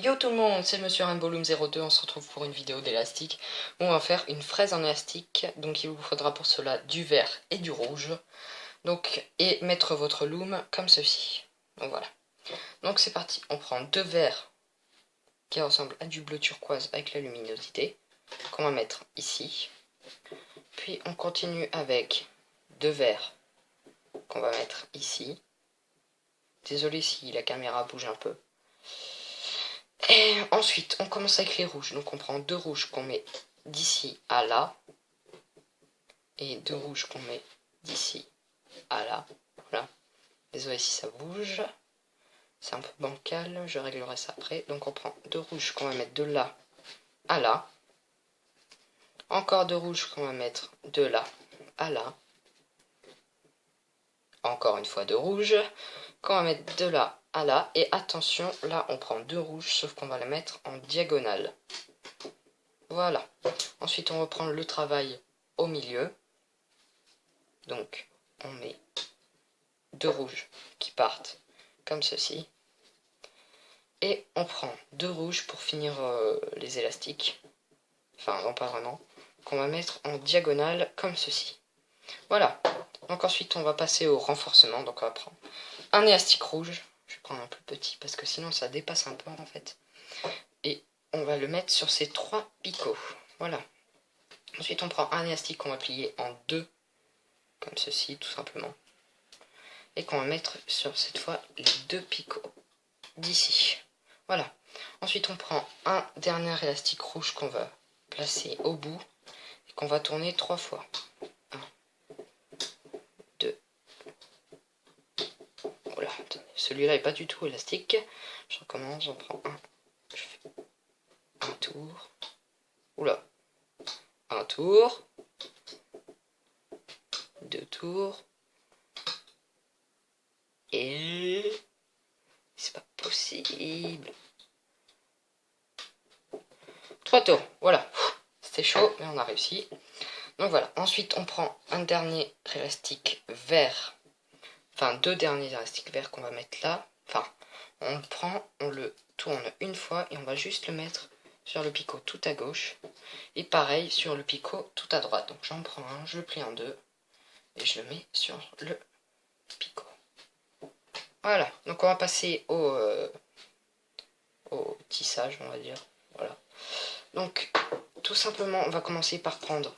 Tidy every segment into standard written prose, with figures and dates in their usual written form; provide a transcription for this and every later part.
Yo tout le monde, c'est Monsieur Rainbowloom02, on se retrouve pour une vidéo d'élastique où on va faire une fraise en élastique. Donc il vous faudra pour cela du vert et du rouge. Donc, et mettre votre loom comme ceci. Donc voilà. Donc c'est parti, on prend deux verres qui ressemblent à du bleu turquoise avec la luminosité, qu'on va mettre ici. Puis on continue avec deux verres qu'on va mettre ici. Désolé si la caméra bouge un peu. Et ensuite, on commence avec les rouges. Donc on prend deux rouges qu'on met d'ici à là. Et deux rouges qu'on met d'ici à là. Voilà. Désolé si ça bouge. C'est un peu bancal, je réglerai ça après. Donc on prend deux rouges qu'on va mettre de là à là. Encore deux rouges qu'on va mettre de là à là. Encore une fois deux rouges qu'on va mettre de là à là. Et attention, là on prend deux rouges, sauf qu'on va les mettre en diagonale. Voilà. Ensuite on reprend le travail au milieu. Donc on met deux rouges qui partent comme ceci. Et on prend deux rouges pour finir les élastiques. Enfin non pas vraiment. Qu'on va mettre en diagonale comme ceci. Voilà. Donc ensuite on va passer au renforcement. Donc on va prendre un élastique rouge. Je vais prendre un plus petit parce que sinon ça dépasse un peu en fait. Et on va le mettre sur ces trois picots. Voilà. Ensuite on prend un élastique qu'on va plier en deux. Comme ceci tout simplement. Et qu'on va mettre sur cette fois les deux picots d'ici. Voilà. Ensuite on prend un dernier élastique rouge qu'on va placer au bout et qu'on va tourner trois fois. 1, 2. Voilà, celui-là est pas du tout élastique. Je recommence, j'en prends un. Je fais un tour. Oula. Un tour. Deux tours. Et c'est pas possible. Trois tours. Voilà. C'était chaud, mais on a réussi. Donc voilà. Ensuite, on prend un dernier élastique vert. Enfin, deux derniers élastiques verts qu'on va mettre là. Enfin, on le tourne une fois et on va juste le mettre sur le picot tout à gauche. Et pareil sur le picot tout à droite. Donc j'en prends un, je le plie en deux et je le mets sur le picot. Voilà. Donc on va passer au tissage, on va dire. Voilà. Donc tout simplement, on va commencer par prendre.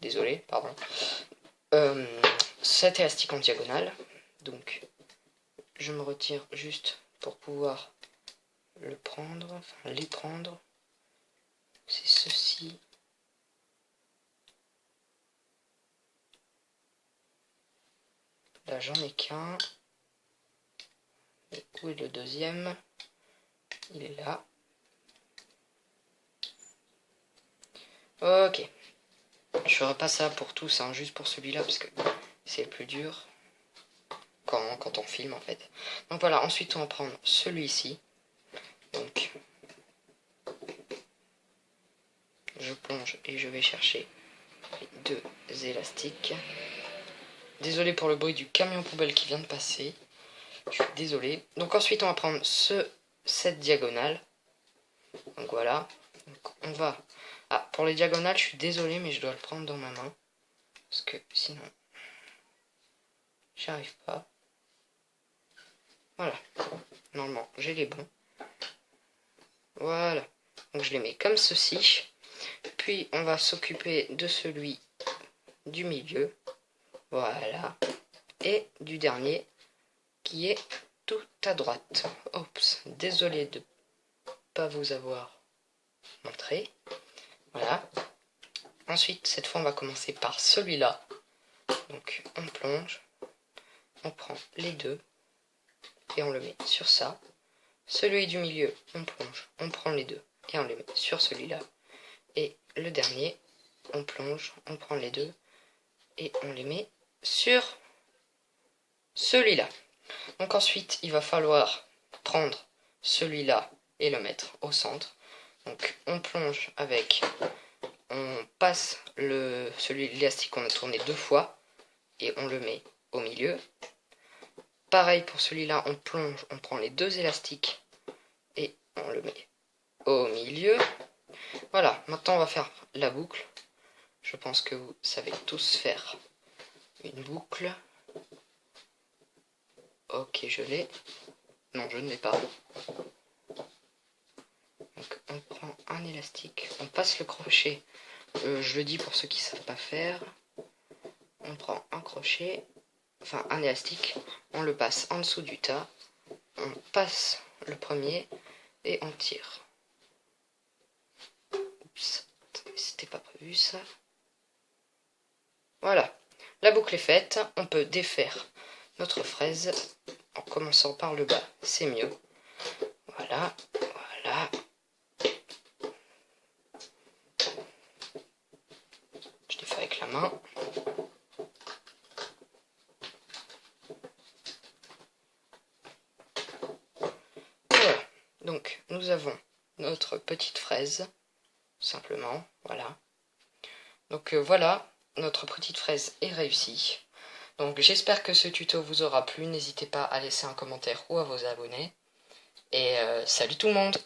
Désolé, pardon. Cet élastique en diagonale. Donc je me retire juste pour pouvoir le prendre, enfin les prendre. C'est ceci. Là j'en ai qu'un. Où est le deuxième? Il est là. Ok. Je ferai pas ça pour tous, hein, juste pour celui-là parce que c'est le plus dur quand on filme en fait. Donc voilà, ensuite on va prendre celui-ci. Donc je plonge et je vais chercher les deux élastiques. Désolé pour le bruit du camion poubelle qui vient de passer. Je suis désolé. Donc ensuite on va prendre cette diagonale. Donc voilà. Donc on va... Ah, pour les diagonales, je suis désolé, mais je dois le prendre dans ma main. Parce que sinon, j'y arrive pas. Voilà. Normalement, j'ai les bons. Voilà. Donc je les mets comme ceci. Puis on va s'occuper de celui du milieu. Voilà. Et du dernier qui est tout à droite. Oups, désolé de ne pas vous avoir montré. Voilà. Ensuite, cette fois, on va commencer par celui-là. Donc, on plonge. On prend les deux. Et on le met sur ça. Celui du milieu, on plonge. On prend les deux. Et on les met sur celui-là. Et le dernier, on plonge. On prend les deux. Et on les met sur celui-là. Donc ensuite, il va falloir prendre celui-là et le mettre au centre. Donc, on plonge avec... On passe l'élastique qu'on a tourné deux fois et on le met au milieu. Pareil pour celui-là, on plonge, on prend les deux élastiques et on le met au milieu. Voilà, maintenant on va faire la boucle. Je pense que vous savez tous faire une boucle. Ok, je l'ai. Non, je ne l'ai pas. Donc on prend un élastique, on passe le crochet. Je le dis pour ceux qui ne savent pas faire. On prend un crochet, enfin un élastique, on le passe en dessous du tas. On passe le premier et on tire. Oups, c'était pas prévu ça. Voilà, la boucle est faite. On peut défaire notre fraise en commençant par le bas, c'est mieux. Voilà, voilà. Je défais avec la main. Voilà, donc nous avons notre petite fraise, simplement, voilà. Donc voilà, notre petite fraise est réussie. Donc j'espère que ce tuto vous aura plu, n'hésitez pas à laisser un commentaire ou à vous abonner. Et salut tout le monde!